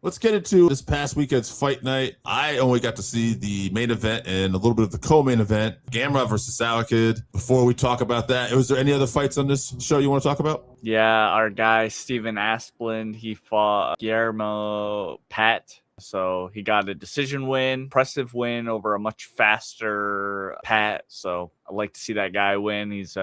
Let's get into this past weekend's fight night. I only got to see the main event and a little bit of the co-main event, Gamrot versus Salkilld. Before we talk about that, was there any other fights on this show you want to talk about? Yeah, our guy, Steven Asplund, he fought Guilherme Pat. So he got a decision win, impressive win over a much faster Pat. So I like to see that guy win. He's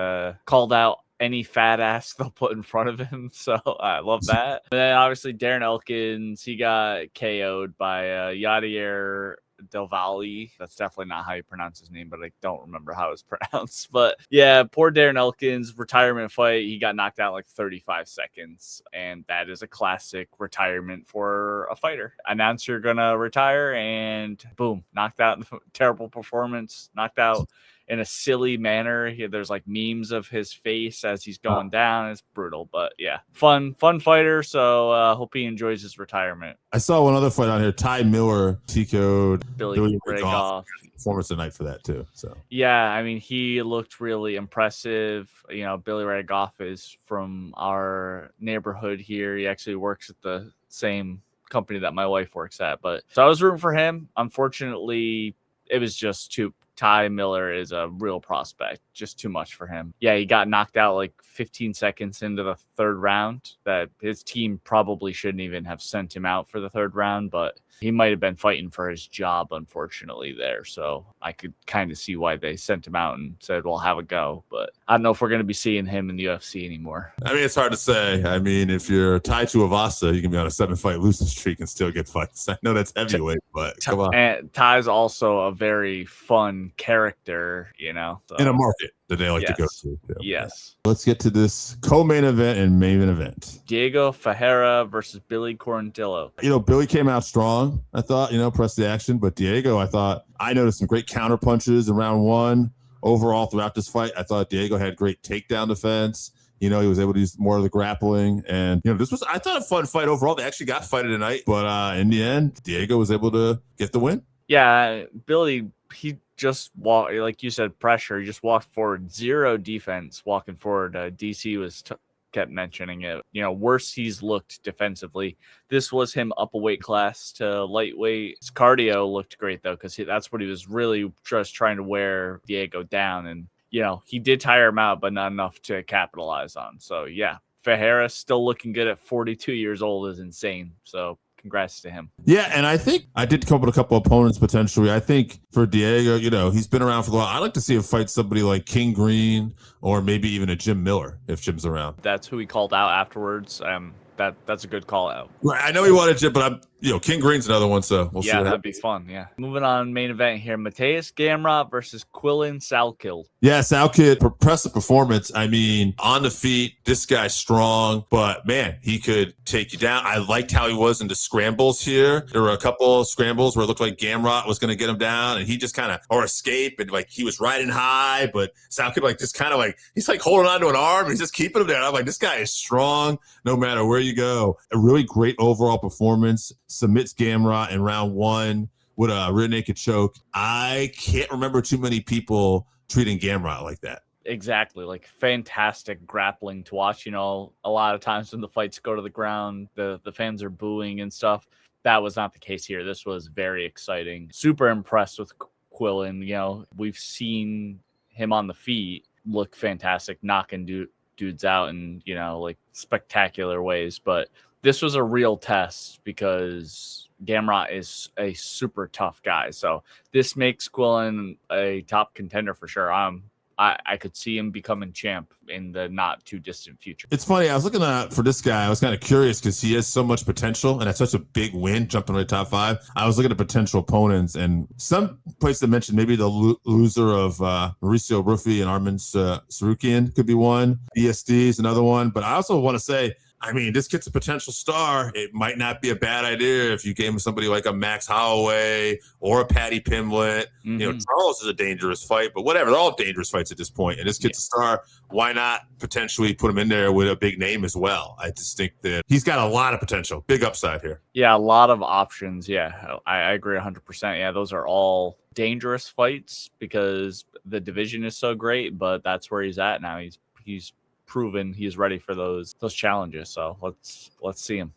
called out any fat ass they'll put in front of him. So I love that. And then obviously Darren Elkins, he got KO'd by Yadier Del Valle. That's definitely not how you pronounce his name, but I don't remember how it's pronounced. But yeah, poor Darren Elkins, retirement fight. He got knocked out in like 35 seconds. And that is a classic retirement for a fighter. Announce you're going to retire and boom, knocked out. Terrible performance, knocked out in a silly manner. There's like memes of his face as he's going down. It's brutal, but yeah, fun fighter. So hope he enjoys his retirement. I saw one other fight on here. Ty Miller TKO'd Billy Ray Goff. Performance tonight for that too. So yeah, I mean, he looked really impressive. You know, Billy Ray Goff is from our neighborhood here. He actually works at the same company that my wife works at. But so I was rooting for him. Unfortunately, it was just too. Ty Miller is a real prospect, just too much for him. Yeah, he got knocked out like 15 seconds into the third round. That his team probably shouldn't even have sent him out for the third round, but he might have been fighting for his job, unfortunately, there. So I could kind of see why they sent him out and said, well, have a go. But I don't know if we're going to be seeing him in the UFC anymore. I mean, it's hard to say. I mean, if you're tied to Avasa, you can be on a 7-fight losing streak and still get fights. I know that's heavyweight, but come on. And Ty's also a very fun character, you know. So. In a market that they like to go to. Yeah. Yes. Let's get to this co-main event and main event. Diego Ferreira versus Billy Quarantillo. You know, Billy came out strong, I thought, pressed the action. But Diego, I noticed some great counter punches in round one. Overall, throughout this fight, I thought Diego had great takedown defense. He was able to use more of the grappling. And, this was, I thought, a fun fight overall. They actually got fighted tonight. But in the end, Diego was able to get the win. Yeah, Billy, he just walked, like you said, pressure. He just walked forward, zero defense walking forward. DC kept mentioning it. Worse he's looked defensively. This was him up a weight class to lightweight. His cardio looked great though, because that's what he was really just trying to wear Diego down. And he did tire him out, but not enough to capitalize on. So yeah, Ferreira still looking good at 42 years old is insane. So congrats to him. Yeah, and I think I did come up with a couple opponents potentially. I think for Diego, he's been around for a while. I like to see him fight somebody like King Green or maybe even a Jim Miller if Jim's around. That's who he called out afterwards. That's a good call out. Right, I know he wanted Jim, but King Green's another one, so we'll see. Yeah, that'd be fun. Yeah. Moving on, main event here: Mateusz Gamrot versus Quillan Salkilld. Yeah, Salkilld, impressive performance. I mean, on the feet, this guy's strong, but man, he could take you down. I liked how he was in the scrambles here. There were a couple of scrambles where it looked like Gamrot was going to get him down, and he just kind of escape, and like he was riding high, but Salkilld just kind of he's holding on to an arm, and he's just keeping him there. And I'm like, this guy is strong, no matter where you go. A really great overall performance. Submits Gamrot in round one with a rear naked choke. I can't remember too many people treating Gamrot like that. Exactly. Fantastic grappling to watch. A lot of times when the fights go to the ground, the fans are booing and stuff. That was not the case here. This was very exciting. Super impressed with Quillan. We've seen him on the feet look fantastic, knocking dudes out in, spectacular ways. But this was a real test because Gamrot is a super tough guy. So this makes Quillan a top contender for sure. I could see him becoming champ in the not too distant future. It's funny. I was looking for this guy. I was kind of curious because he has so much potential and that's such a big win jumping right top 5. I was looking at potential opponents and some place to mention maybe the loser of Mauricio Ruffi and Armin Sarukian could be one. BSD is another one. But I also want to say, I mean, this kid's a potential star. It might not be a bad idea if you gave him somebody like a Max Holloway or a Patty Pimblett. Mm-hmm. Charles is a dangerous fight, but whatever. They're all dangerous fights at this point. And this kid's a star. Why not potentially put him in there with a big name as well? I just think that he's got a lot of potential. Big upside here. Yeah, a lot of options. Yeah, I agree 100%. Yeah, those are all dangerous fights because the division is so great, but that's where he's at now. He's proven he's ready for those challenges. So let's see him.